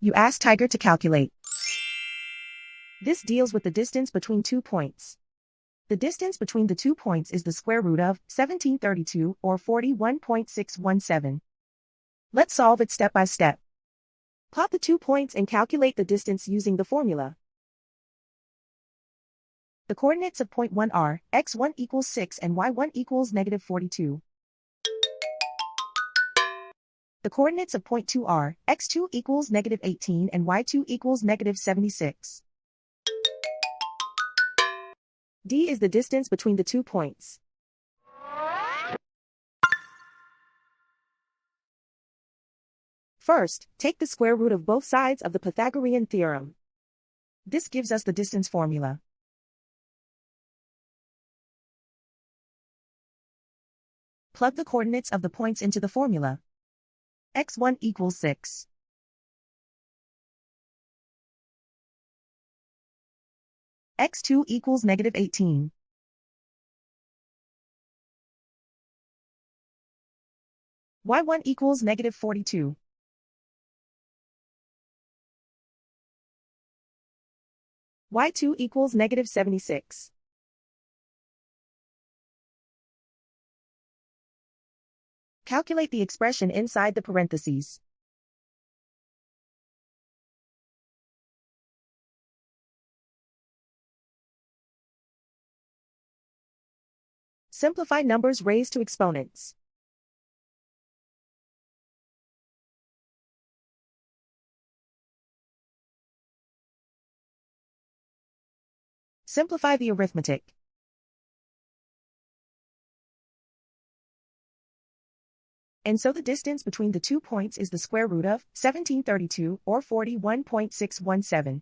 You ask Tiger to calculate. This deals with the distance between 2 points. The distance between the 2 points is the square root of 1732 or 41.617. Let's solve it step by step. Plot the 2 points and calculate the distance using the formula. The coordinates of point 1 are x1 equals 6 and y1 equals negative 42. The coordinates of point 2 are x2 equals negative 18 and y2 equals negative 76. D is the distance between the 2 points. First, take the square root of both sides of the Pythagorean theorem. This gives us the distance formula. Plug the coordinates of the points into the formula. x1 equals 6. x2 equals negative 18. y1 equals negative 42. y2 equals negative 76. Calculate the expression inside the parentheses. Simplify numbers raised to exponents. Simplify the arithmetic. And so the distance between the 2 points is the square root of 1732 or 41.617.